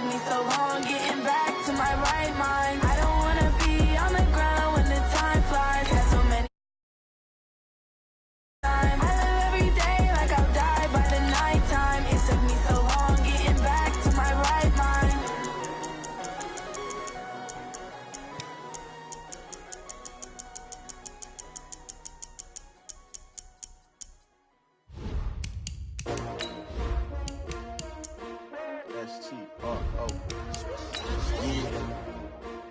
me so long getting back to my right mind. I don't wanna be on the ground when the time flies. Had so many times. I live every day like I'll die by the nighttime. It took me so long getting back to my right mind. S-T-R-O. Yeah.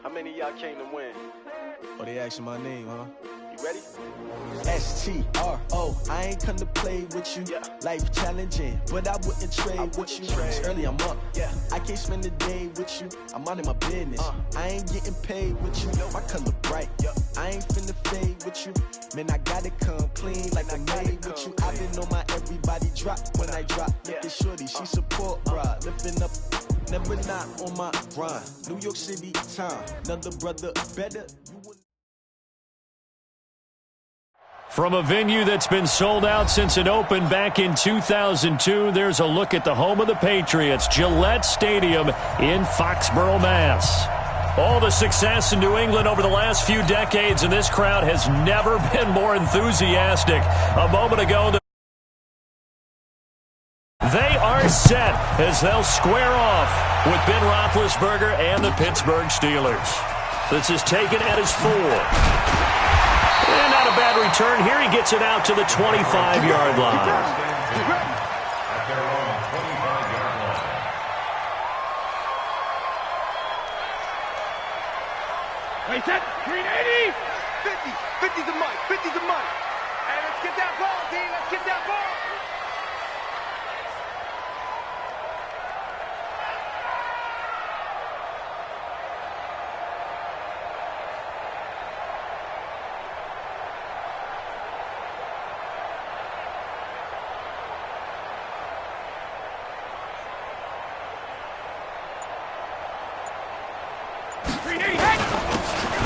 How many of y'all came to win? Oh, they asking my name, huh? You ready? S-T-R-O. I ain't come to play with you. Yeah. Life challenging, but I wouldn't trade with you. It's early, I'm up. Yeah. I can't spend the day with you. I'm out in my business. I ain't getting paid with you. My color bright. I ain't finna fade with you. Man, I gotta come clean like I made with you. I've been on my everybody drop when I drop. Look at shorty, she support, bruh. Lifting up, never not on my grind. New York City time, another brother better. From a venue that's been sold out since it opened back in 2002, there's a look at the home of the Patriots, Gillette Stadium in Foxborough, Mass. All the success in New England over the last few decades, and this crowd has never been more enthusiastic. A moment ago, they are set as they'll square off with Ben Roethlisberger and the Pittsburgh Steelers. This is taken at his 4. And not a bad return. Here he gets it out to the 25-yard line. Wait, set, green 80! 50, 50's a mic, 50's a mic. Hey, let's get that ball, D, let's get that ball.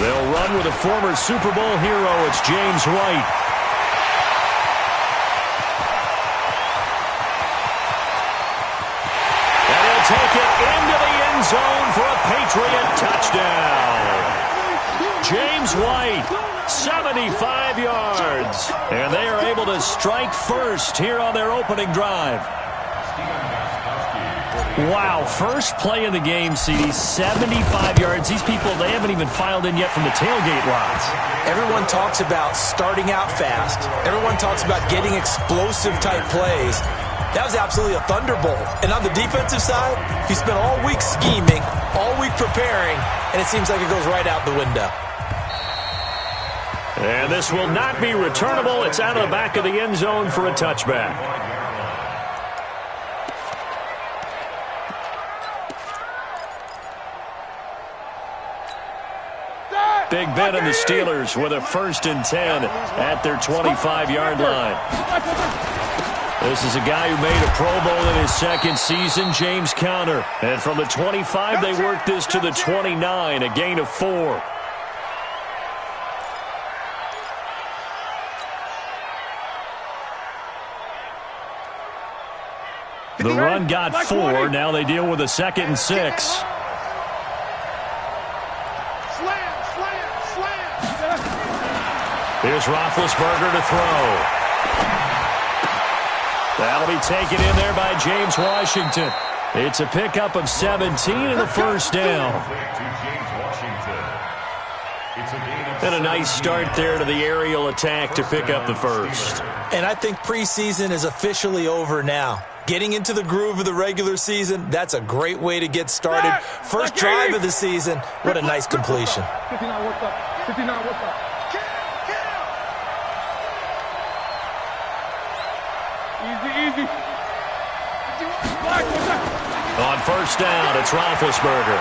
They'll run with a former Super Bowl hero. It's James White. And he'll take it into the end zone for a Patriot touchdown. James White, 75 yards. And they are able to strike first here on their opening drive. Wow, first play of the game, CD, 75 yards. These people, they haven't even filed in yet from the tailgate lots. Everyone talks about starting out fast. Everyone talks about getting explosive-type plays. That was absolutely a thunderbolt. And on the defensive side, he spent all week scheming, all week preparing, and it seems like it goes right out the window. And this will not be returnable. It's out of the back of the end zone for a touchback. Big Ben and the Steelers with a 1st and 10 at their 25-yard line. This is a guy who made a Pro Bowl in his 2nd season, James Conner. And from the 25, they worked this to the 29, a gain of 4. The run got 4. Now they deal with a 2nd and 6. Here's Roethlisberger to throw. That'll be taken in there by James Washington. It's a pickup of 17 and a 1st down. And a nice start there to the aerial attack to pick up the 1st. And I think preseason is officially over now. Getting into the groove of the regular season, that's a great way to get started. First drive of the season, what a nice completion. 59, what's up? 59, what's up? Easy. On 1st down, it's Roethlisberger.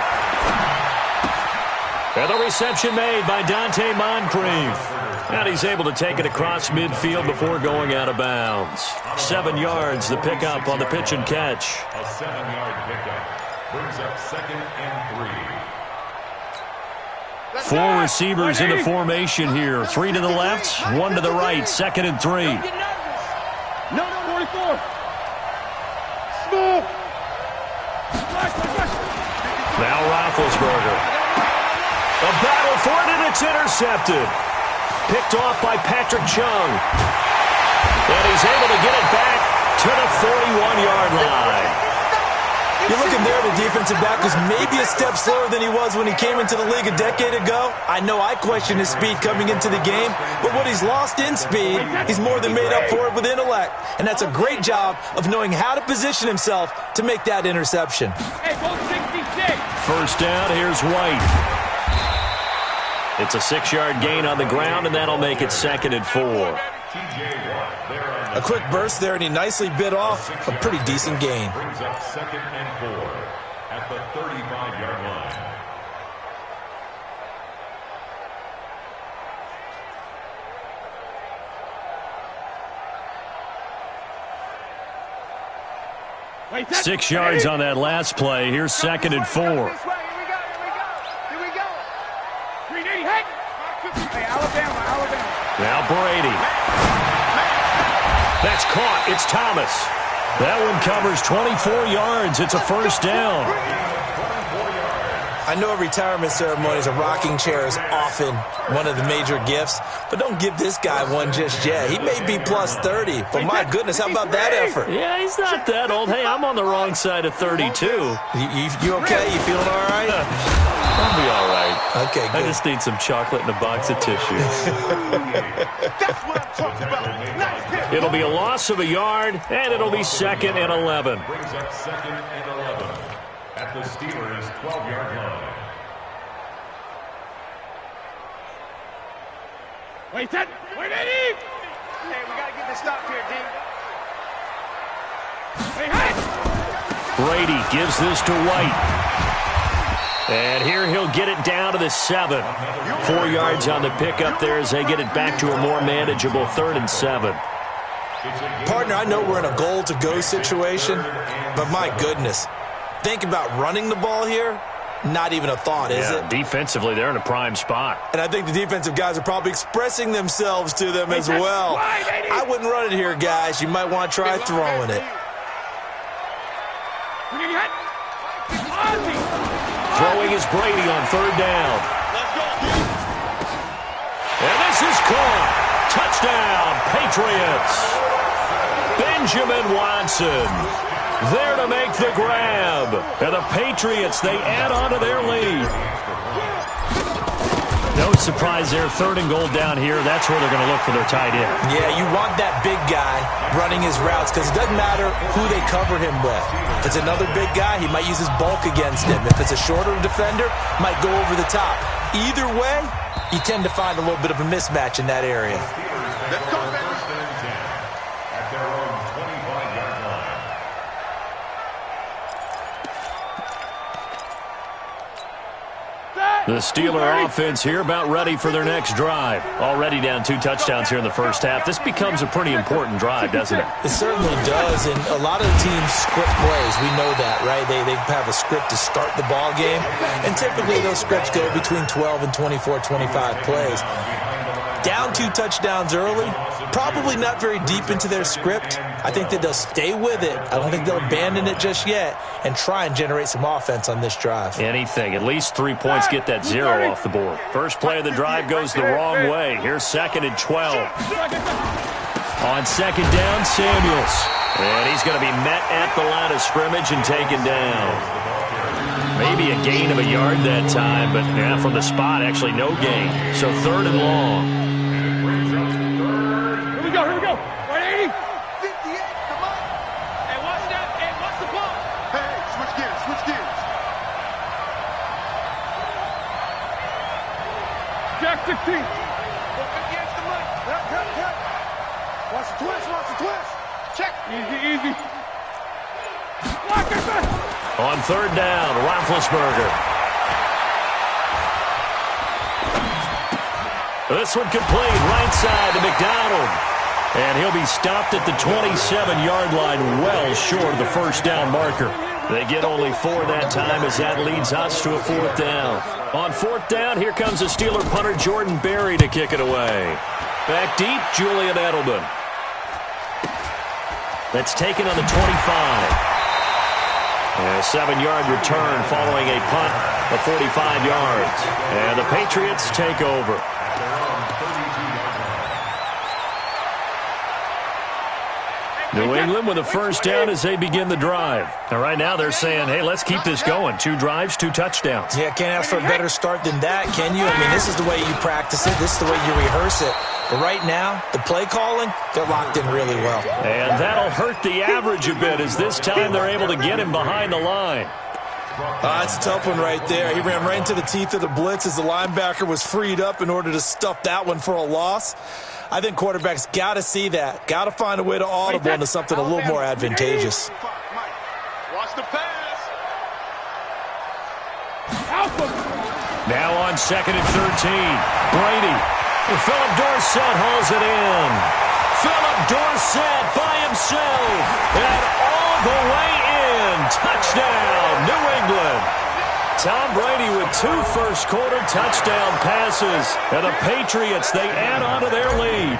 And the reception made by Dante Moncrief. And he's able to take it across midfield before going out of bounds. 7 yards, the pickup on the pitch and catch. A 7-yard pickup brings up 2nd and 3. 4 receivers in the formation here. 3 to the left, 1 to the right. 2nd and 3. No, 44. Small. Now Roethlisberger. A battle for it, and it's intercepted. Picked off by Patrick Chung. And he's able to get it back to the 41-yard line. You're looking there, the defensive back was maybe a step slower than he was when he came into the league a decade ago. I know I questioned his speed coming into the game, but what he's lost in speed, he's more than made up for it with intellect. And that's a great job of knowing how to position himself to make that interception. Hey, go 66. First down, here's White. It's a 6-yard gain on the ground, and that'll make it 2nd and 4. A quick burst there, and he nicely bit off a pretty decent gain. Brings up 2nd and 4 at the 35-yard line. Wait, 6 yards on that last play. Here's 2nd and 4. Here we go. 380, head. Hey, Alabama. Now Brady. That's caught. It's Thomas. That one covers 24 yards. It's a first down. I know retirement ceremonies, a rocking chair is often one of the major gifts, but don't give this guy one just yet. He may be plus 30, but my goodness, how about that effort? Yeah, he's not that old. Hey, I'm on the wrong side of 32. You okay? You feeling all right? I'll be all right. Okay, good. I just need some chocolate and a box of tissues. That's what I'm talking about. Nice hit. It'll be a loss of a yard, and it'll be 2nd and 11. Brings up 2nd and 11 at the Steelers' 12-yard line. Wait, Eddie. Hey, we got to get this stop here, D. Hey, head. Brady gives this to White. And here he'll get it down to the 7. 4 yards on the pickup there as they get it back to a more manageable 3rd and 7. Partner, I know we're in a goal-to-go situation, but my goodness, think about running the ball here. Not even a thought, is it? Defensively, they're in a prime spot. And I think the defensive guys are probably expressing themselves to them as well. I wouldn't run it here, guys. You might want to try throwing it. Throwing is Brady on 3rd down. And this is caught. Touchdown, Patriots. Benjamin Watson there to make the grab. And the Patriots, they add on to their lead. No surprise there, 3rd and goal down here. That's where they're going to look for their tight end. Yeah, you want that big guy running his routes because it doesn't matter who they cover him with. If it's another big guy, he might use his bulk against him. If it's a shorter defender, might go over the top. Either way, you tend to find a little bit of a mismatch in that area. Let's go, baby. First and 10 at their own 25-yard line. The Steeler offense here about ready for their next drive. Already down 2 touchdowns here in the first half. This becomes a pretty important drive, doesn't it? It certainly does, and a lot of the teams script plays. We know that, right? They have a script to start the ball game, and typically those scripts go between 12 and 24, 25 plays. Down 2 touchdowns early, probably not very deep into their script. I think that they'll stay with it. I don't think they'll abandon it just yet and try and generate some offense on this drive. Anything. At least 3 points get that 0 off the board. First play of the drive goes the wrong way. Here's 2nd and 12. On 2nd down, Samuels. And he's going to be met at the line of scrimmage and taken down. Maybe a gain of a yard that time, but from the spot, actually no gain. So 3rd and long. Here we go. 180. 58, come on. Hey, watch that. Hey, watch the ball. Hey, switch gears. Jack 16. Look against the money. Cut. Watch the twist. Check. Easy. Lock it back. On 3rd down, Roethlisberger. This one complete, right side to McDonald. And he'll be stopped at the 27-yard line, well short of the first down marker. They get only 4 that time as that leads us to a 4th down. On 4th down, here comes the Steeler punter Jordan Berry to kick it away. Back deep, Julian Edelman. That's taken on the 25. A 7-yard return following a punt of 45 yards. And the Patriots take over. New England with a first down as they begin the drive. And right now they're saying, hey, let's keep this going. 2 drives, 2 touchdowns. Yeah, can't ask for a better start than that, can you? I mean, this is the way you practice it. This is the way you rehearse it. But right now, the play calling, they're locked in really well. And that'll hurt the average a bit as this time they're able to get him behind the line. That's a tough one right there. He ran right into the teeth of the blitz as the linebacker was freed up in order to stuff that one for a loss. I think quarterbacks got to see that. Got to find a way to audible into something a little more advantageous. Watch the pass. Now on 2nd and 13. Brady. Philip Dorsett hauls it in. Philip Dorsett by himself. And all the way in. Touchdown, New England. Tom Brady with 2 first-quarter touchdown passes. And the Patriots, they add on to their lead.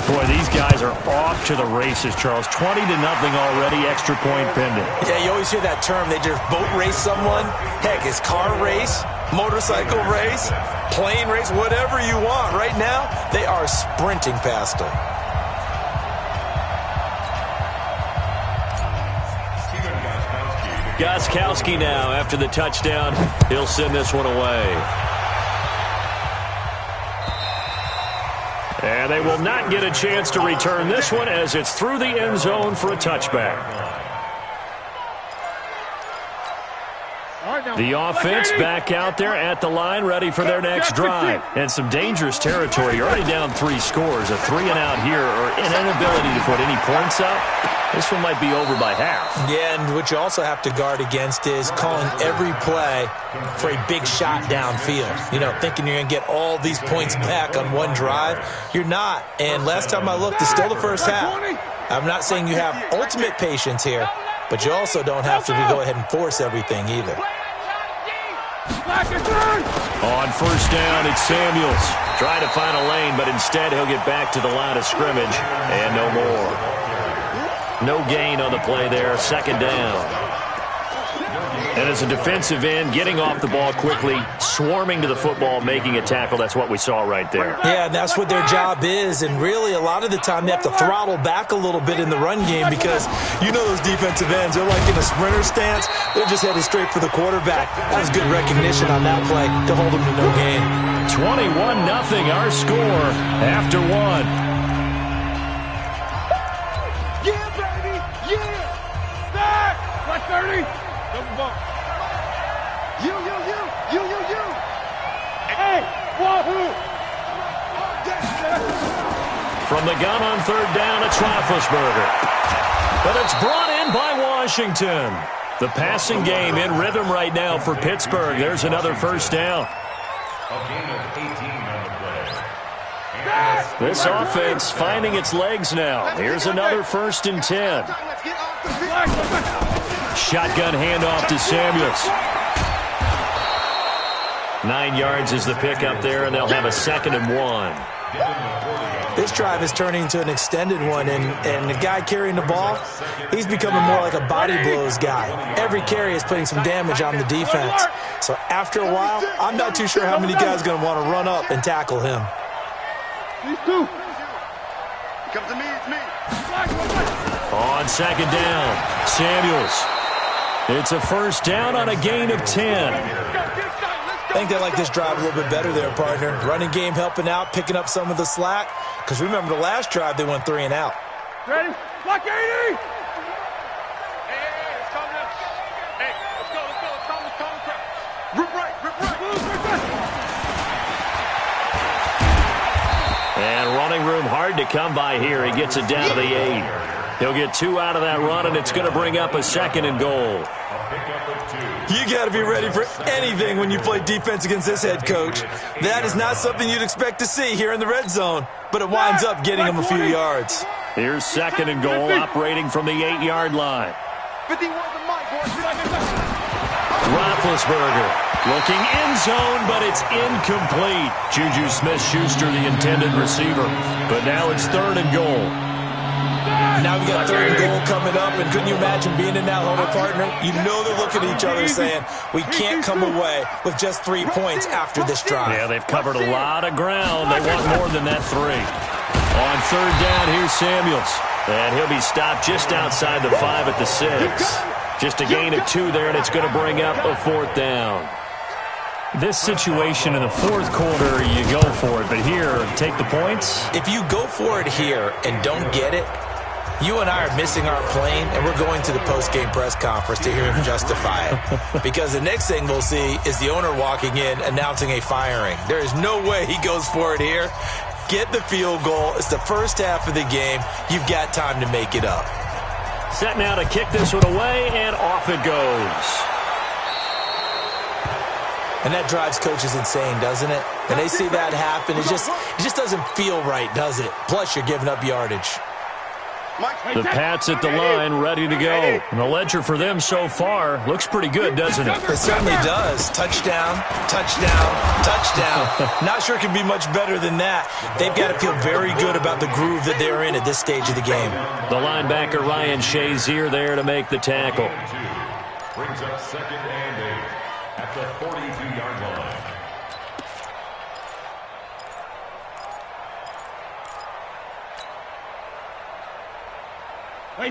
Boy, these guys are off to the races, Charles. 20-0 already, extra point pending. Yeah, you always hear that term. They just boat race someone. Heck, it's car race, motorcycle race, plane race, whatever you want. Right now, they are sprinting past them. Gostkowski now after the touchdown. He'll send this one away. And they will not get a chance to return this one as it's through the end zone for a touchback. The offense back out there at the line, ready for their next drive. And some dangerous territory. You're already down 3 scores. A 3-and-out here or an inability to put any points up. This one might be over by half. Yeah, and what you also have to guard against is calling every play for a big shot downfield. You know, thinking you're going to get all these points back on one drive. You're not. And last time I looked, it's still the first half. I'm not saying you have ultimate patience here, but you also don't have to go ahead and force everything either. On first down, it's Samuels. Trying to find a lane, but instead he'll get back to the line of scrimmage. And no more. No gain on the play there. 2nd down. And as a defensive end, getting off the ball quickly, swarming to the football, making a tackle. That's what we saw right there. Yeah, and that's what their job is. And really, a lot of the time, they have to throttle back a little bit in the run game because you know those defensive ends, they're like in a sprinter stance. They're just headed straight for the quarterback. That was good recognition on that play to hold them to no gain. 21-0, our score after 1. Yeah, baby! Yeah! Back! Like 30! Double bump. You! Hey! Wahoo! From the gun on 3rd down, it's Roethlisberger. But it's brought in by Washington. The passing game in rhythm right now for Pittsburgh. There's another first down. A gain of 18 on the play. This offense finding its legs now. Here's another 1st and 10. Shotgun handoff to Samuels. 9 yards is the pickup there, and they'll have a 2nd and 1. This drive is turning into an extended one, and the guy carrying the ball, he's becoming more like a body blows guy. Every carry is putting some damage on the defense. So after a while, I'm not too sure how many guys are going to want to run up and tackle him. These two. Come to me, it's me. On 2nd down, Samuels. It's a first down on a gain of 10. I think they like this drive a little bit better there, partner. Running game helping out, picking up some of the slack. Because remember, the last drive, they went 3-and-out. Ready? Block 80! Hey, it's coming up. Hey, let's go. It's coming. Rip right. And running room hard to come by here. He gets it down to the 8. He'll get 2 out of that run, and it's going to bring up a 2nd and goal. You got to be ready for anything when you play defense against this head coach. That is not something you'd expect to see here in the red zone, but it winds up getting him a few yards. Here's 2nd and goal, operating from the 8-yard line. 51 the mic, boys. Roethlisberger looking end zone, but it's incomplete. Juju Smith-Schuster, the intended receiver. But now it's 3rd and goal. now we got third and goal coming up, and couldn't you imagine being in that huddle, partner? You know they're looking at each other saying, we can't come away with just 3 points after this drive. Yeah, they've covered a lot of ground. They want more than that 3. On third down, here's Samuels. And he'll be stopped just outside the 5 at the 6. Just a gain of 2 there, and it's going to bring up a 4th down. This situation in the 4th quarter, you go for it. But here, take the points. If you go for it here and don't get it, you and I are missing our plane, and we're going to the post-game press conference to hear him justify it. Because the next thing we'll see is the owner walking in announcing a firing. There is no way he goes for it here. Get the field goal. It's the first half of the game. You've got time to make it up. Set now to kick this one away, and off it goes. And that drives coaches insane, doesn't it? When they see that happen, it just doesn't feel right, does it? Plus, you're giving up yardage. The Pats at the line, ready to go. And the ledger for them so far looks pretty good, doesn't it? It certainly does. Touchdown, touchdown, touchdown. Not sure it can be much better than that. They've got to feel very good about the groove that they're in at this stage of the game. The linebacker, Ryan Shazier, there to make the tackle. Brings up 2nd and 8 at the 42-yard line.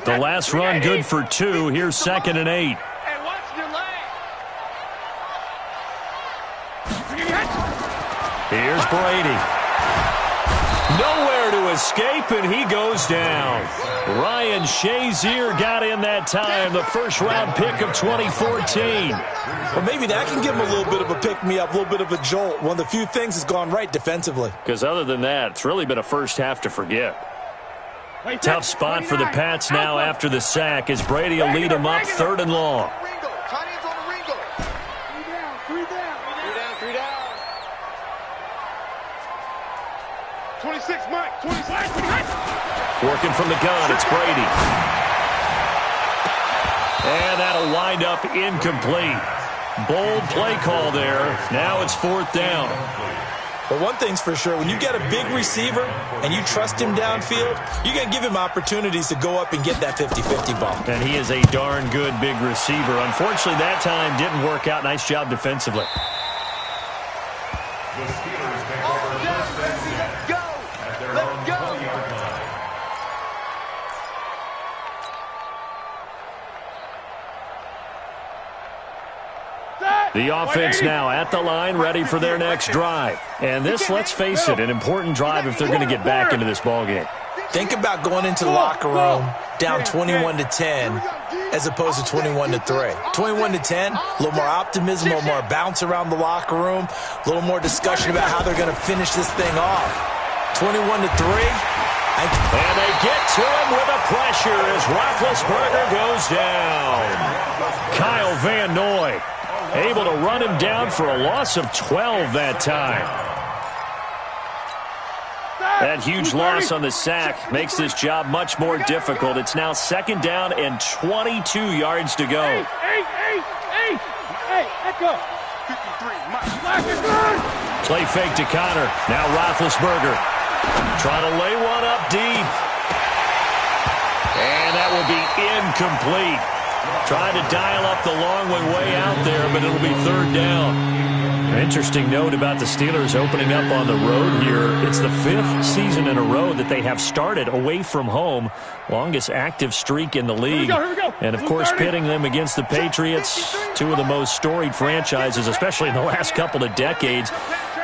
The last run good for 2. Here's 2nd and 8. Hey, watch your leg. Here's Brady. Nowhere to escape, and he goes down. Ryan Shazier got in that time, the first-round pick of 2014. Well, maybe that can give him a little bit of a pick-me-up, a little bit of a jolt. One of the few things that's gone right defensively. Because other than that, it's really been a first half to forget. Tough spot for the Pats now after the sack as Brady will lead them up 3rd and long. 26, Mike. 26. Working from the gun, it's Brady. And that'll wind up incomplete. Bold play call there. Now it's 4th down. But one thing's for sure, when you get a big receiver and you trust him downfield, you're going to give him opportunities to go up and get that 50-50 ball. And he is a darn good big receiver. Unfortunately, that time didn't work out. Nice job defensively. The Steelers take over first and 10 at their own 20-yard line. The offense now at the line, ready for their next drive. And this, let's face it, an important drive if they're going to get back into this ballgame. Think about going into the locker room down 21-10 as opposed to 21-3. 21-10, a little more optimism, a little more bounce around the locker room, a little more discussion about how they're going to finish this thing off. 21-3. And they get to him with a pressure as Roethlisberger goes down. Kyle Van Noy able to run him down for a loss of 12 that time. That huge loss on the sack makes this job much more difficult. It's now 2nd down and 22 yards to go. Hey, let go. 53, Mike. Play fake to Connor. Now Roethlisberger trying to lay one up deep. And that will be incomplete. Trying to dial up the long one way out there, but it'll be 3rd down. An interesting note about the Steelers opening up on the road here. It's the 5th season in a row that they have started away from home. Longest active streak in the league. Here we go. And, of course, pitting them against the Patriots, two of the most storied franchises, especially in the last couple of decades.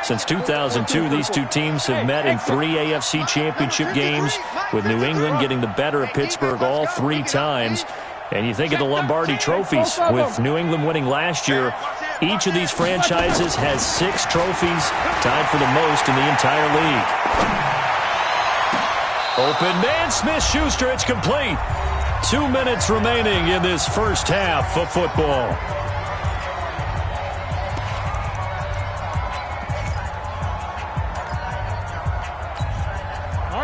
Since 2002, these two teams have met in 3 AFC championship games, with New England getting the better of Pittsburgh all 3 times. And you think of the Lombardi trophies, with New England winning last year. Each of these franchises has 6 trophies, tied for the most in the entire league. Open man, Smith-Schuster, it's complete. 2 minutes remaining in this first half of football.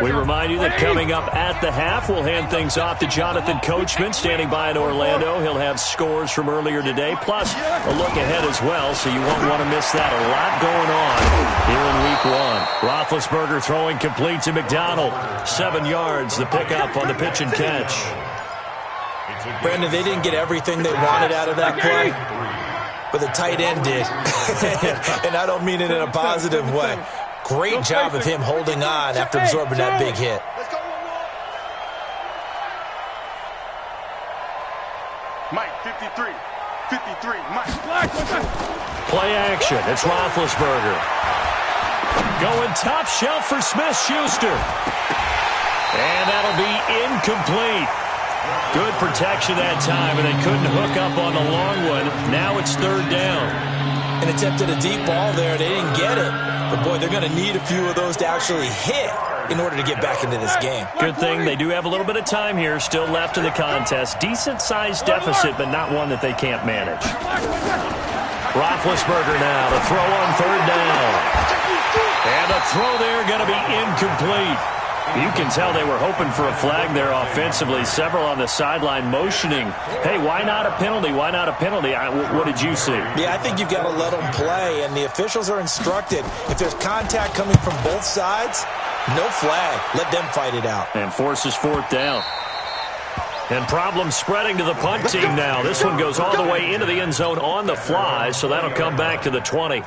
We remind you that coming up at the half, we'll hand things off to Jonathan Coachman, standing by in Orlando. He'll have scores from earlier today, plus a look ahead as well, so you won't want to miss that. A lot going on here in Week 1. Roethlisberger throwing complete to McDonald. 7 yards, the pickup on the pitch and catch. Brandon, they didn't get everything they wanted out of that play, but the tight end did. And I don't mean it in a positive way. Great job of him holding on after absorbing that big hit. Mike, 53, Mike. Play action. It's Roethlisberger. Going top shelf for Smith-Schuster. And that'll be incomplete. Good protection that time, and they couldn't hook up on the long one. Now it's 3rd down. And attempted a deep ball there. They didn't get it. But, boy, they're going to need a few of those to actually hit in order to get back into this game. Good thing they do have a little bit of time here still left in the contest. Decent-sized deficit, but not one that they can't manage. Roethlisberger now to throw on 3rd down. And the throw there going to be incomplete. You can tell they were hoping for a flag there offensively. Several on the sideline motioning, hey, why not a penalty? Why not a penalty? What did you see? Yeah, I think you've got to let them play, and the officials are instructed. If there's contact coming from both sides, no flag. Let them fight it out. And forces 4th down. And problems spreading to the punt team now. This one goes all the way into the end zone on the fly, so that'll come back to the 20.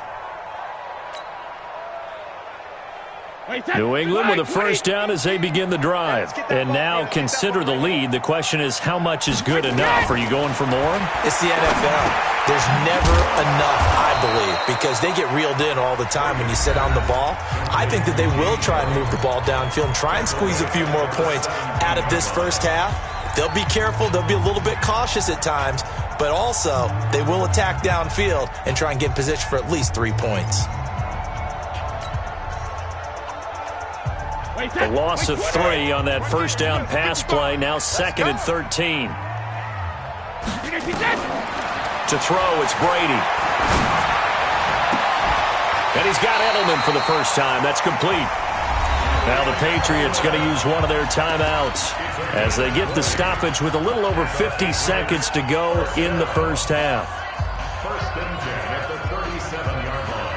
New England with a 1st down as they begin the drive. And now consider the lead. The question is, how much is good enough? Are you going for more? It's the NFL. There's never enough, I believe, because they get reeled in all the time when you sit on the ball. I think that they will try and move the ball downfield and try and squeeze a few more points out of this first half. They'll be careful. They'll be a little bit cautious at times, but also they will attack downfield and try and get in position for at least 3 points. A loss of 3 on that 1st down pass play. Now 2nd and 13. To throw, it's Brady. And he's got Edelman for the first time. That's complete. Now the Patriots going to use one of their timeouts as they get the stoppage with a little over 50 seconds to go in the first half. 1st and 10 at the 37-yard line.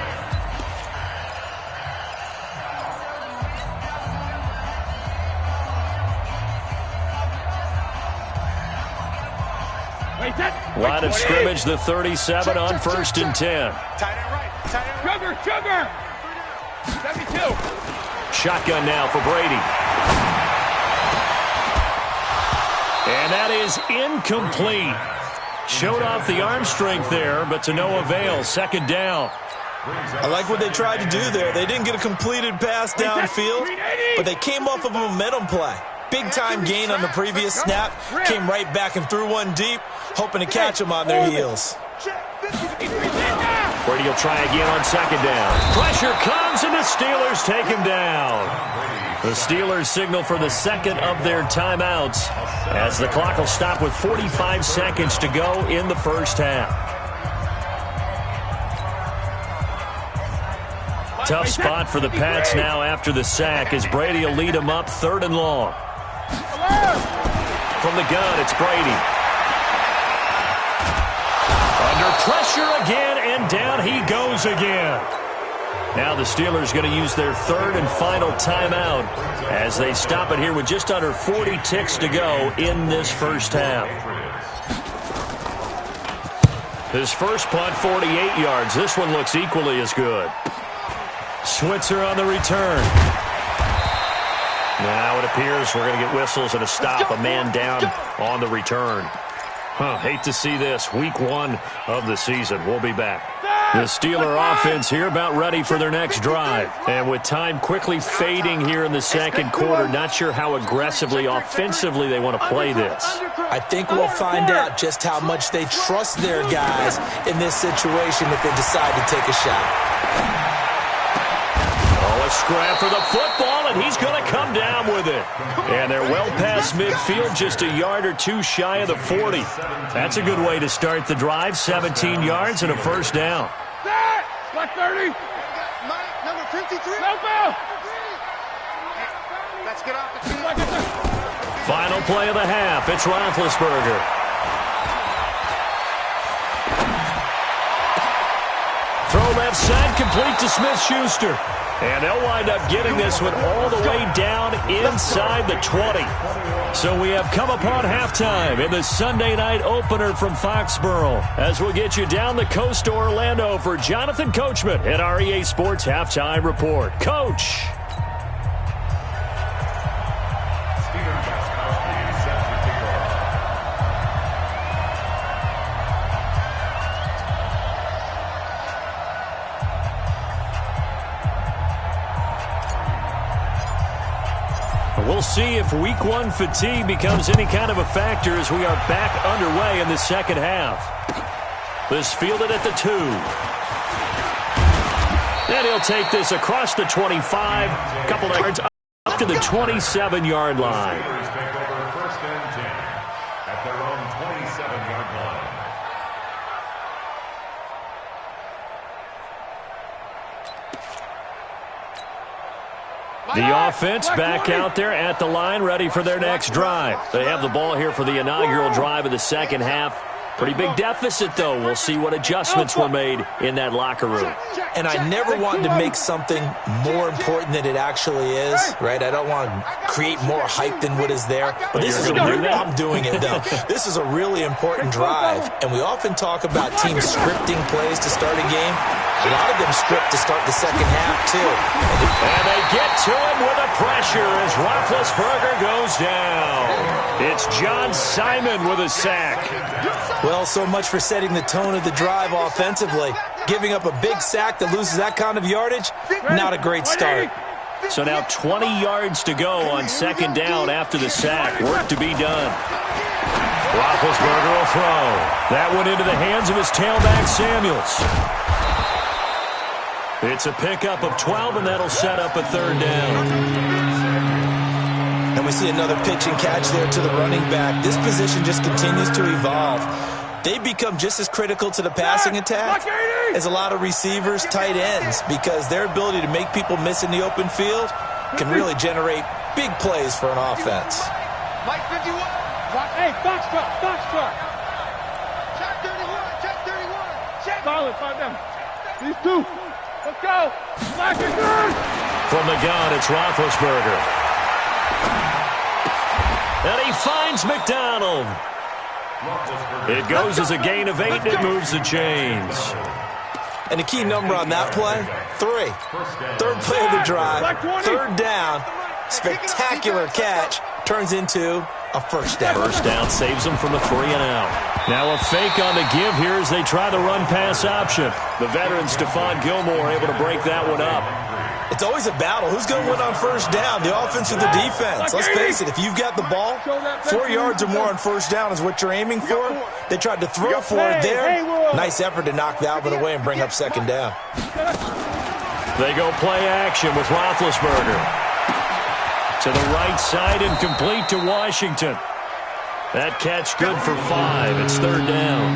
Line of scrimmage, the 37 on 1st and 10. Sugar! 72. Shotgun now for Brady. And that is incomplete. Showed off the arm strength there, but to no avail. 2nd down. I like what they tried to do there. They didn't get a completed pass downfield, but they came off of a momentum play. Big-time gain on the previous snap. Came right back and threw one deep, hoping to catch them on their heels. Brady will try again on 2nd down. Pressure comes, and the Steelers take him down. The Steelers signal for the 2nd of their timeouts as the clock will stop with 45 seconds to go in the first half. Tough spot for the Pats now after the sack as Brady will lead them up 3rd and long. From the gun, it's Brady. Under pressure again, and down he goes again. Now the Steelers going to use their 3rd and final timeout as they stop it here with just under 40 ticks to go in this first half. His first punt, 48 yards. This one looks equally as good. Switzer on the return. Now it appears we're going to get whistles and a stop. A man down on the return. Hate to see this. Week 1 of the season. We'll be back. The Steeler offense here about ready for their next drive. And with time quickly fading here in the 2nd quarter, not sure how aggressively, offensively they want to play this. I think we'll find out just how much they trust their guys in this situation if they decide to take a shot. A scrap for the football, and he's going to come down with it. And they're well past midfield, just a yard or 2 shy of the 40. That's a good way to start the drive. 17 yards and a 1st down. Black 30. Number 53. No foul. Final play of the half. It's Roethlisberger. Throw left side, complete to Smith-Schuster. And they'll wind up getting this one all the way down inside the 20. So we have come upon halftime in the Sunday night opener from Foxborough, as we'll get you down the coast to Orlando for Jonathan Coachman at our EA Sports Halftime Report. Coach. We'll see if week one fatigue becomes any kind of a factor as we are back underway in the second half. This fielded at the 2. And he'll take this across the 25, couple of yards up to the 27-yard line. Take over first and 10 at their own 27-yard line. The offense back out there at the line, ready for their next drive. They have the ball here for the inaugural drive of the second half. Pretty big deficit, though. We'll see what adjustments were made in that locker room. And I never wanted to make something more important than it actually is, right? I don't want to create more hype than what is there. But this is I'm doing it, though. This is a really important drive. And we often talk about teams scripting plays to start a game. A lot of them script to start the second half, too. And they get to him with the pressure as Roethlisberger goes down. It's John Simon with a sack. Well, so much for setting the tone of the drive offensively. Giving up a big sack that loses that kind of yardage, not a great start. So now 20 yards to go on second down after the sack. Work to be done. Roethlisberger will throw. That one into the hands of his tailback, Samuels. It's a pickup of 12, and that'll set up a third down. And we see another pitch and catch there to the running back. This position just continues to evolve. They become just as critical to the passing attack as a lot of receivers, tight ends, because their ability to make people miss in the open field can really generate big plays for an offense. Mike 51. Hey, box truck. Check 31. Check. Solid, 5 down. These 2. Let's go. From the gun, it's Roethlisberger. And he finds McDonald. It goes as a gain of 8, and it moves the chains. And the key number on that play, 3. Third play of the drive, third down, spectacular catch, turns into a first down. First down saves them from the 3 and out. Now a fake on the give here as they try the run-pass option. The veteran Stephon Gilmore able to break that one up. It's always a battle. Who's going to win on first down, the offense or the defense? Let's face it, if you've got the ball, 4 yards or more on first down is what you're aiming for. They tried to throw for it there. Nice effort to knock that one away and bring up second down. They go play action with Roethlisberger. To the right side and complete to Washington. That catch good for 5. It's third down.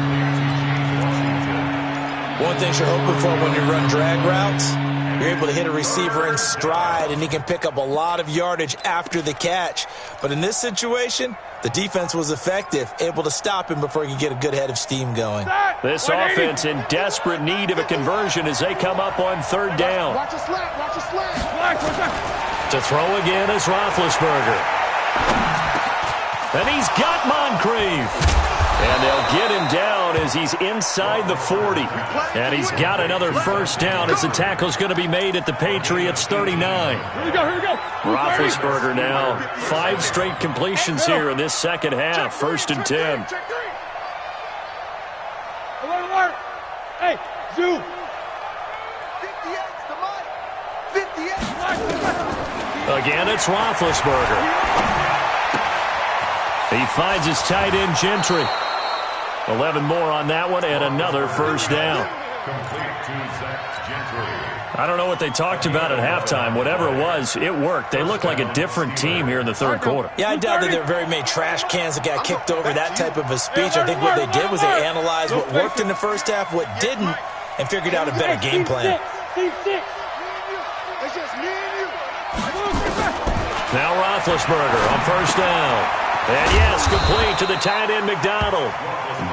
One thing you're hoping for when you run drag routes, you're able to hit a receiver in stride, and he can pick up a lot of yardage after the catch. But in this situation, the defense was effective, able to stop him before he could get a good head of steam going. This offense in desperate need of a conversion as they come up on third down. Watch your slant. To throw again is Roethlisberger. And he's got Moncrief. And they'll get him down as he's inside the 40. And he's got another first down as the tackle's going to be made at the Patriots' 39. Here we go. Roethlisberger now 5 straight completions here in this second half. First and 10. Alert. Hey, Zoo. 58. Again, it's Roethlisberger. He finds his tight end, Gentry. 11 more on that one, and another first down. I don't know what they talked about at halftime. Whatever it was, it worked. They look like a different team here in the third quarter. Yeah, I doubt that there are very many trash cans that got kicked over, that type of a speech. I think what they did was they analyzed what worked in the first half, what didn't, and figured out a better game plan. Now Roethlisberger on first down. And yes, complete to the tight end McDonald.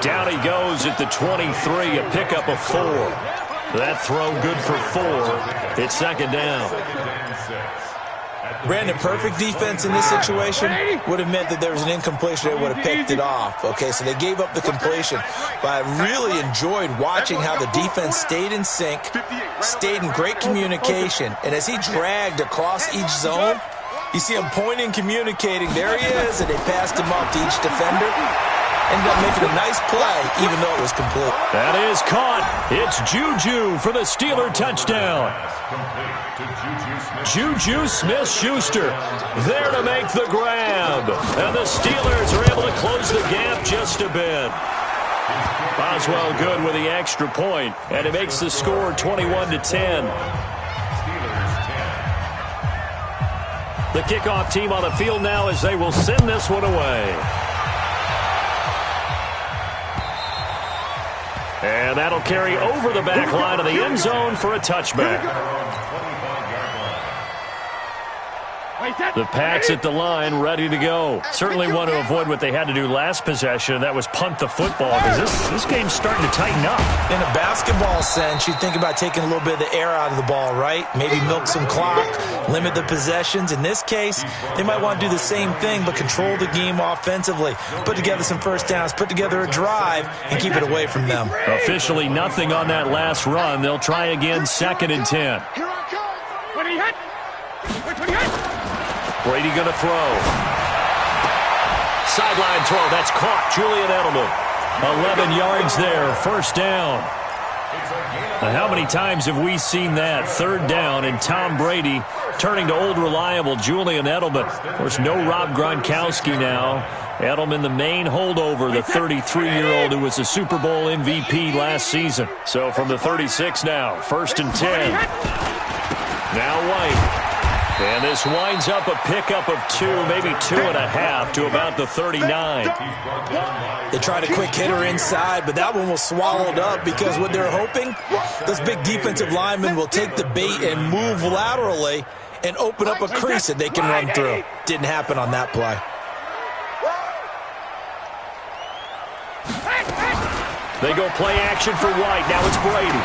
Down he goes at the 23, a pickup of 4. That throw good for 4. It's second down. Brandon, perfect defense in this situation would have meant that there was an incompletion. They would have picked it off. Okay, so they gave up the completion. But I really enjoyed watching how the defense stayed in sync, stayed in great communication. And as he dragged across each zone, you see him pointing, communicating. There he is, and they passed him off to each defender. Ended up making a nice play, even though it was complete. That is caught. It's Juju for the Steeler touchdown. Juju Smith-Schuster there to make the grab. And the Steelers are able to close the gap just a bit. Boswell good with the extra point, and it makes the score 21-10. The kickoff team on the field now as they will send this one away. And that'll carry over the back line of the end zone for a touchback. The Pats at the line, ready to go. Certainly want to avoid what they had to do last possession. That was punt the football, because this game's starting to tighten up. In a basketball sense, you think about taking a little bit of the air out of the ball, right? Maybe milk some clock, limit the possessions. In this case, they might want to do the same thing, but control the game offensively. Put together some first downs, put together a drive, and keep it away from them. Officially nothing on that last run. They'll try again, 2nd and 10. Here I come. When he hit. Brady going to throw. Sideline throw. That's caught. Julian Edelman. 11 yards there. First down. Now, how many times have we seen that? 3rd down, and Tom Brady turning to old reliable Julian Edelman. Of course, no Rob Gronkowski now. Edelman, the main holdover, the 33-year-old who was a Super Bowl MVP last season. So from the 36 now, 1st and 10. Now White. And this winds up a pickup of 2, maybe 2.5 to about the 39. They tried a quick hitter inside, but that one was swallowed up because what they're hoping, those big defensive linemen will take the bait and move laterally and open up a crease that they can run through. Didn't happen on that play. They go play action for White. Now it's Brady.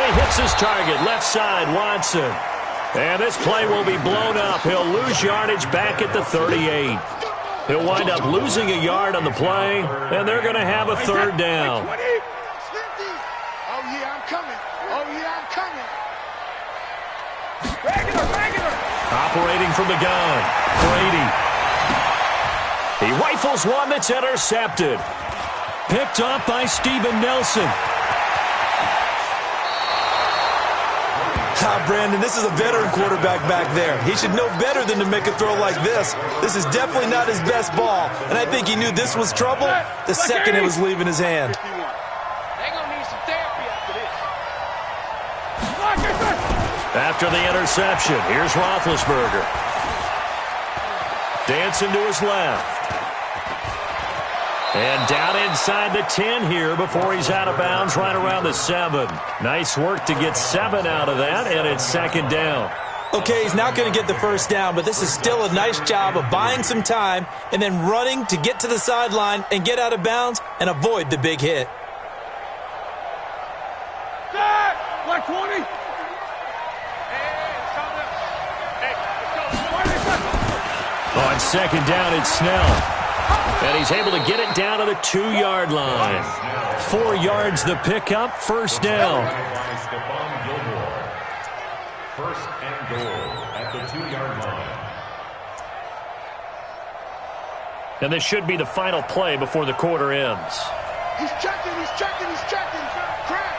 He hits his target. Left side, Watson. And this play will be blown up. He'll lose yardage back at the 38. He'll wind up losing a yard on the play, and they're going to have a 3rd down. Oh, yeah, I'm coming. Oh, yeah, I'm coming. Regular. Operating from the gun, Brady. He rifles one that's intercepted. Picked up by Steven Nelson. Brandon, this is a veteran quarterback back there. He should know better than to make a throw like this. This is definitely not his best ball, and I think he knew this was trouble the second it was leaving his hand. They're going to need some therapy after this. After the interception, here's Roethlisberger. Dancing to his left. And down inside the 10 here before he's out of bounds right around the 7. Nice work to get 7 out of that, and it's 2nd down. Okay, he's not going to get the first down, but this is still a nice job of buying some time and then running to get to the sideline and get out of bounds and avoid the big hit. Like 20. On 2nd down, it's Snell. And he's able to get it down to the 2-yard line. 4 yards the pickup, 1st down. 1st and goal at the 2-yard line. And this should be the final play before the quarter ends. He's checking. Crash.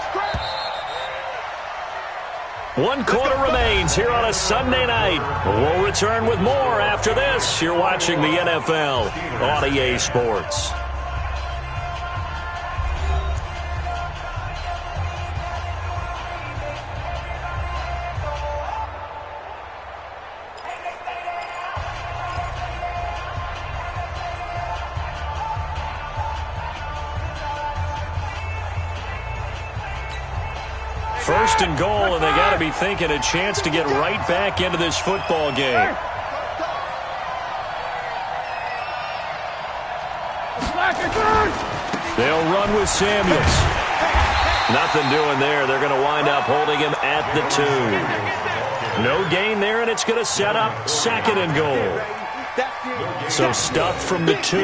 1 quarter remains here on a Sunday night. We'll return with more after this. You're watching the NFL on EA Sports. First and goal, and they got to be thinking a chance to get right back into this football game. They'll run with Samuels. Nothing doing there. They're going to wind up holding him at the 2. No gain there, and it's going to set up 2nd and goal. So stuff from the 2.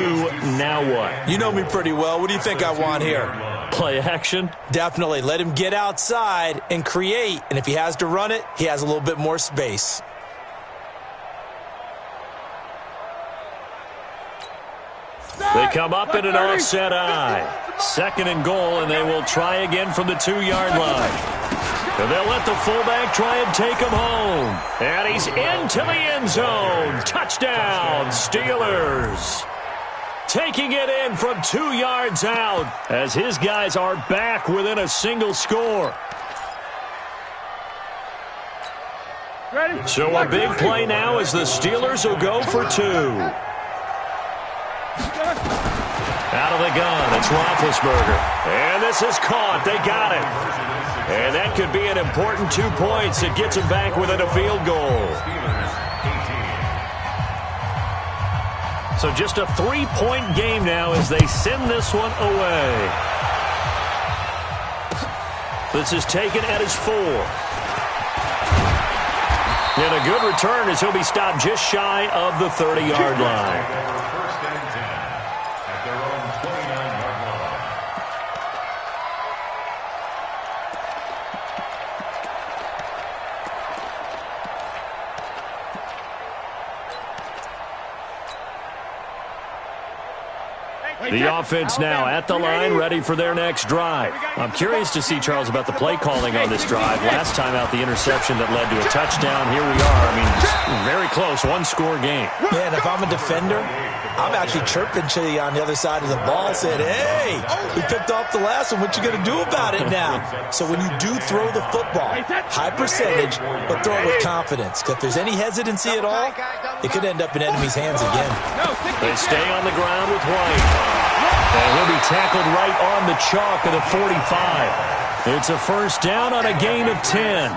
Now what? You know me pretty well. What do you think I want here? Play action? Definitely. Let him get outside and create. And if he has to run it, he has a little bit more space. They come up in an offset eye. 2nd and goal, and they will try again from the 2-yard line. And they'll let the fullback try and take him home. And he's into the end zone. Touchdown, Steelers. Taking it in from 2 yards out as his guys are back within a single score. So a big play now as the Steelers will go for 2. Out of the gun, it's Roethlisberger. And this is caught. They got it. And that could be an important 2 points that gets them back within a field goal. So just a 3-point game now as they send this one away. This is taken at his 4. And a good return as he'll be stopped just shy of the 30-yard line. The offense now at the line, ready for their next drive. I'm curious to see, Charles, about the play calling on this drive. Last time out, the interception that led to a touchdown. Here we are. I mean, very close, 1-score game. Man, if I'm a defender, I'm actually chirping to you on the other side of the ball, saying, hey, we picked off the last one. What you going to do about it now? So when you do throw the football, high percentage, but throw it with confidence. Because if there's any hesitancy at all, it could end up in enemy's hands again. They stay on the ground with White. And he'll be tackled right on the chalk of the 45. It's a first down on a gain of 10.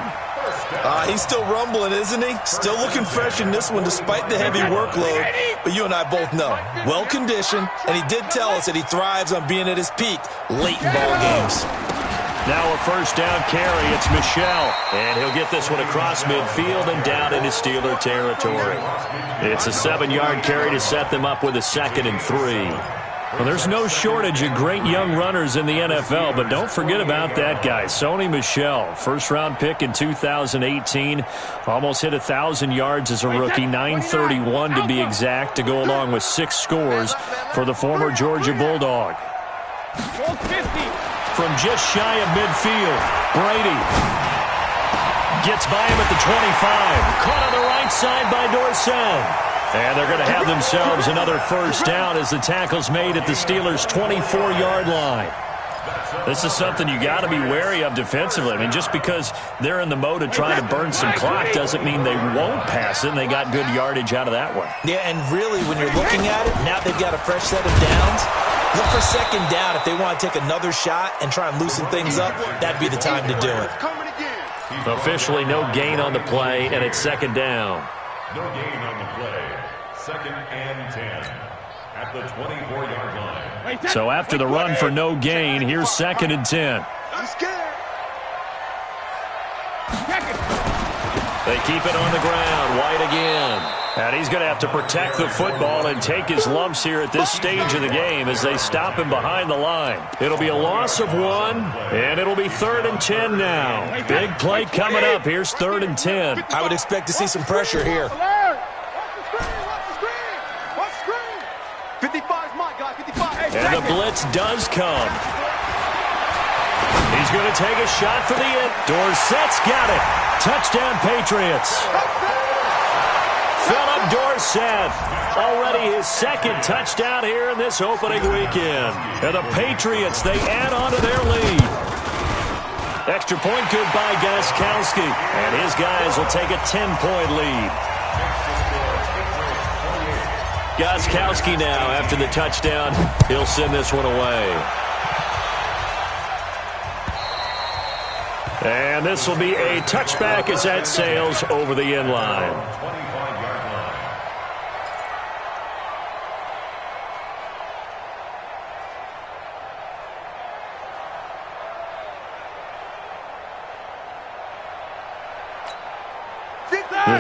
He's still rumbling, isn't he? Still looking fresh in this one despite the heavy workload. But you and I both know, well-conditioned, and he did tell us that he thrives on being at his peak late in ball games. Now a first down carry. It's Michel. And he'll get this one across midfield and down into Steeler territory. It's a 7-yard carry to set them up with a 2nd and 3. Well, there's no shortage of great young runners in the NFL, but don't forget about that guy, Sony Michel. First-round pick in 2018. Almost hit 1,000 yards as a rookie, 931 to be exact, to go along with 6 scores for the former Georgia Bulldog. From just shy of midfield, Brady gets by him at the 25. Caught on the right side by Dorsett. And they're going to have themselves another first down as the tackle's made at the Steelers' 24-yard line. This is something you got to be wary of defensively. I mean, just because they're in the mode of trying to burn some clock doesn't mean they won't pass it, and they got good yardage out of that one. Yeah, and really, when you're looking at it, now they've got a fresh set of downs. Look for 2nd down. If they want to take another shot and try and loosen things up, that'd be the time to do it. Officially no gain on the play, and it's 2nd down. No gain on the play. 2nd and 10 at the 24-yard line. So after the run for no gain, here's 2nd and 10. I'm scared. They keep it on the ground. White again. And he's going to have to protect the football and take his lumps here at this stage of the game as they stop him behind the line. It'll be a loss of 1, and it'll be 3rd and 10 now. Big play coming up. Here's 3rd and 10. I would expect to see some pressure here. Watch the screen. 55's my guy, 55. And the blitz does come. He's going to take a shot for the end. Dorsett's got it. Touchdown, Patriots. Philip Dorsett, already his 2nd touchdown here in this opening weekend. And the Patriots, they add on to their lead. Extra point good by Gostkowski. And his guys will take a 10-point lead. Gostkowski now, after the touchdown, he'll send this one away. And this will be a touchback as that sails over the end line.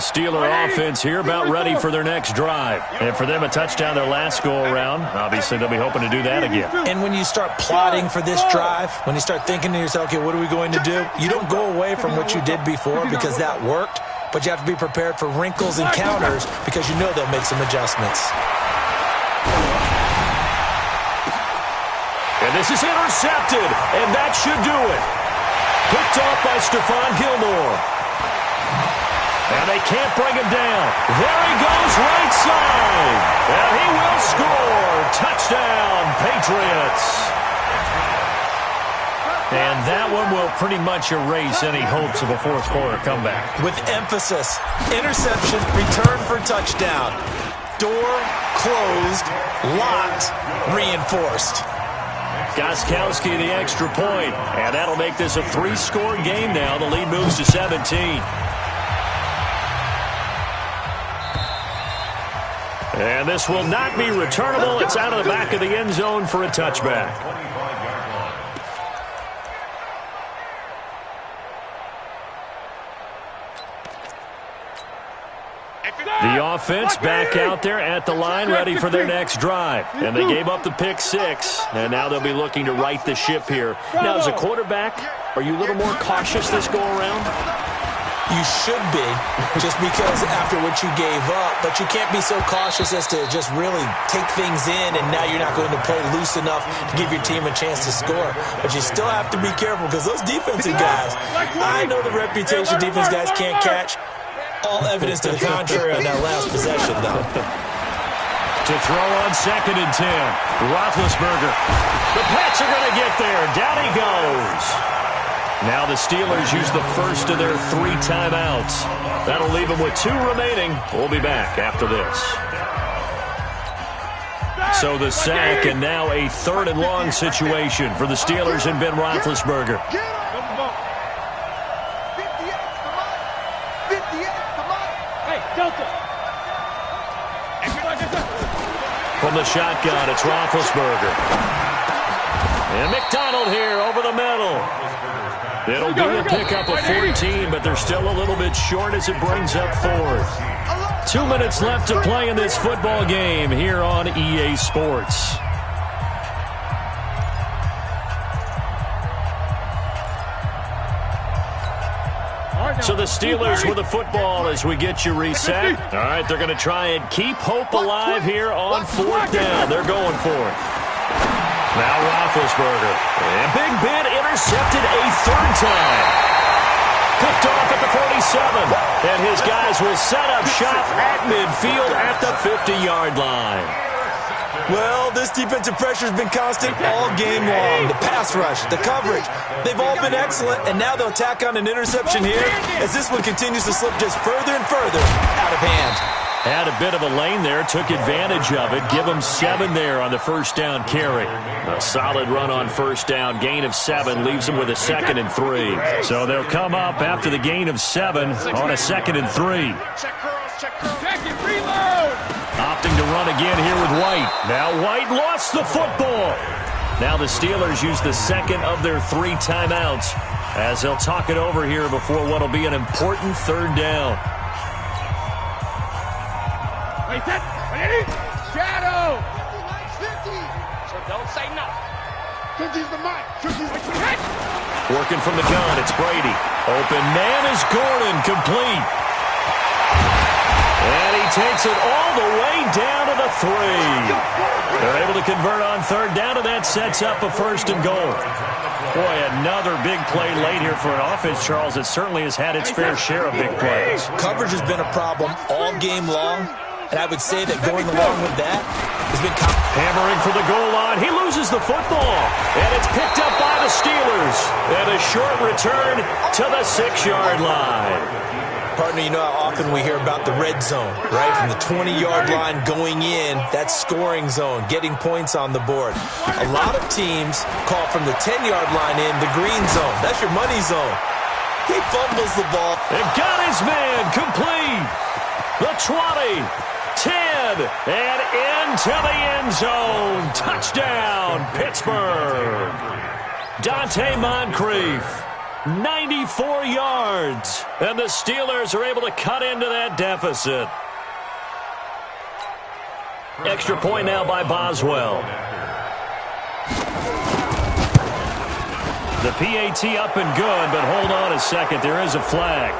Steeler offense here about ready for their next drive. And for them, a touchdown their last go-around. Obviously, they'll be hoping to do that again. And when you start plotting for this drive, when you start thinking to yourself, okay, what are we going to do? You don't go away from what you did before because that worked, but you have to be prepared for wrinkles and counters because you know they'll make some adjustments. And this is intercepted, and that should do it. Picked off by Stephon Gilmore. And they can't bring him down. There he goes, right side. And he will score. Touchdown, Patriots. And that one will pretty much erase any hopes of a fourth quarter comeback. With emphasis, interception, return for touchdown. Door closed, locked, reinforced. Gostkowski the extra point, and that'll make this a 3-score game now. The lead moves to 17. And this will not be returnable. It's out of the back of the end zone for a touchback. The offense back out there at the line, ready for their next drive. And they gave up the pick 6, and now they'll be looking to right the ship here. Now, as a quarterback, are you a little more cautious this go-around? You should be, just because after what you gave up, but you can't be so cautious as to just really take things in, and now you're not going to play loose enough to give your team a chance to score. But you still have to be careful because those defensive guys, I know the reputation defense guys can't catch. All evidence to the contrary on that last possession, though. To throw on 2nd and 10. Roethlisberger. The Pats are going to get there. Down he goes. Now the Steelers use the first of their 3 timeouts. That'll leave them with 2 remaining. We'll be back after this. So the sack, and now a 3rd and long situation for the Steelers and Ben Roethlisberger. From the shotgun, it's Roethlisberger. And McDonald here over the middle. It'll be a pickup of 14, but they're still a little bit short as it brings up 4th. 2 minutes left to play in this football game here on EA Sports. So the Steelers with the football as we get you reset. All right, they're going to try and keep hope alive here on 4th down. They're going for it. Now Roethlisberger. And Big Ben intercepted a 3rd time. Picked off at the 47. And his guys will set up shop at midfield at the 50-yard line. Well, this defensive pressure has been constant all game long. The pass rush, the coverage, they've all been excellent, and now they'll tack on an interception here as this one continues to slip just further and further out of hand. Had a bit of a lane there, took advantage of it. Give him 7 there on the 1st down carry. A solid run on 1st down. Gain of 7 leaves him with a 2nd and 3. So they'll come up after the gain of 7 on a 2nd and 3. Check it, reload! Opting to run again here with White. Now White lost the football. Now the Steelers use the 2nd of their 3 timeouts as they'll talk it over here before what will be an important 3rd down. Wait, that! Ready? Shadow! 50! So don't say nothing. 50's the mic. 50's the catch! Working from the gun, it's Brady. Open man is Gordon, complete. And he takes it all the way down to the 3. They're able to convert on 3rd down, and that sets up a 1st and goal. Boy, another big play late here for an offense, Charles, that certainly has had its fair share of big plays. Coverage has been a problem all game long, and I would say that going along with that has been hammering for the goal line. He loses the football, and it's picked up by the Steelers. And a short return to the 6-yard line. Partner, you know how often we hear about the red zone, right? From the 20-yard line going in, that's scoring zone, getting points on the board. A lot of teams call from the 10-yard line in the green zone. That's your money zone. He fumbles the ball. And got his man complete. The 20, 10, and into the end zone. Touchdown, Pittsburgh. Dante Moncrief. 94 yards. And the Steelers are able to cut into that deficit. Extra point now by Boswell. The PAT up and good, but hold on a second. There is a flag.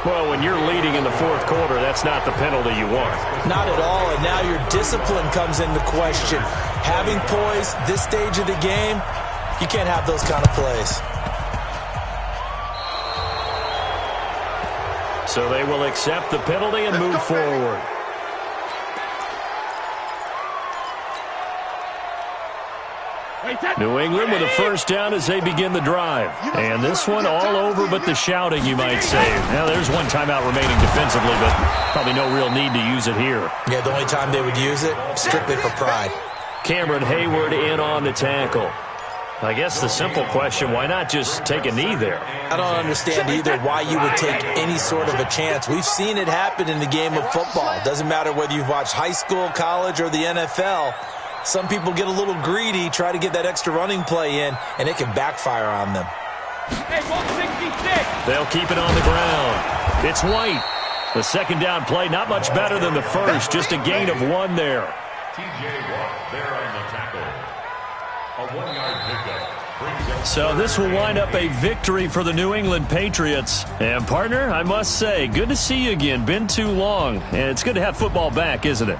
Well, when you're leading in the fourth quarter, that's not the penalty you want. Not at all, and now your discipline comes into question. Having poise this stage of the game, you can't have those kind of plays. So they will accept the penalty and move forward. New England with a first down as they begin the drive. And this one all over but the shouting, you might say. Now, there's one timeout remaining defensively, but probably no real need to use it here. Yeah, the only time they would use it, strictly for pride. Cameron Hayward in on the tackle. I guess the simple question, why not just take a knee there? I don't understand either why you would take any sort of a chance. We've seen it happen in the game of football. It doesn't matter whether you've watched high school, college, or the NFL. Some people get a little greedy, try to get that extra running play in, and it can backfire on them. Hey, 166. They'll keep it on the ground. It's White. The second down play, not much better than the first, just a gain of 1 there. T.J. Watt there on the tackle. A 1-yard pickup. So this will wind up a victory for the New England Patriots. And, partner, I must say, good to see you again. Been too long. And it's good to have football back, isn't it?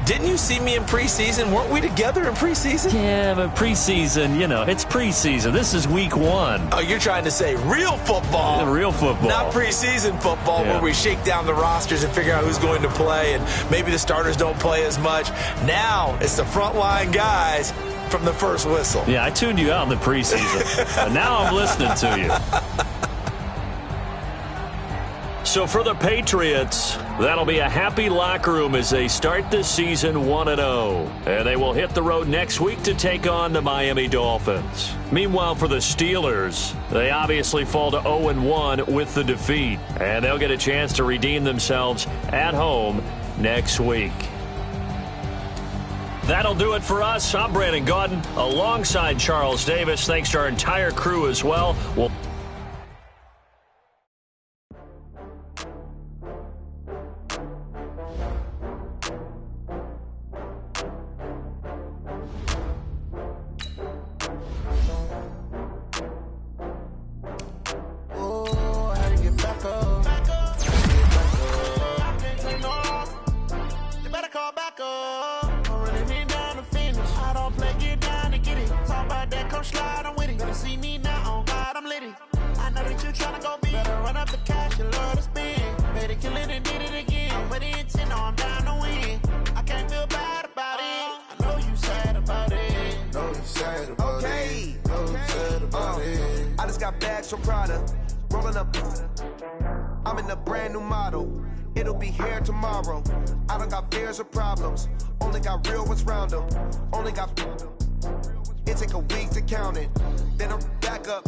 Didn't you see me in preseason? Weren't we together in preseason? Yeah, but preseason, you know, it's preseason. This is week 1. Oh, you're trying to say real football. Real football. Not preseason football where we shake down the rosters and figure out who's going to play, and maybe the starters don't play as much. Now it's the frontline guys from the first whistle. Yeah, I tuned you out in the preseason. And now I'm listening to you. So for the Patriots, that'll be a happy locker room as they start this season 1-0. And they will hit the road next week to take on the Miami Dolphins. Meanwhile, for the Steelers, they obviously fall to 0-1 with the defeat. And they'll get a chance to redeem themselves at home next week. That'll do it for us. I'm Brandon Gaudin alongside Charles Davis. Thanks to our entire crew as well. From Prada, rolling up. I'm in a brand new model. It'll be here tomorrow. I don't got fears or problems. Only got real ones round them. Only got. It take a week to count it. Then I'm back up.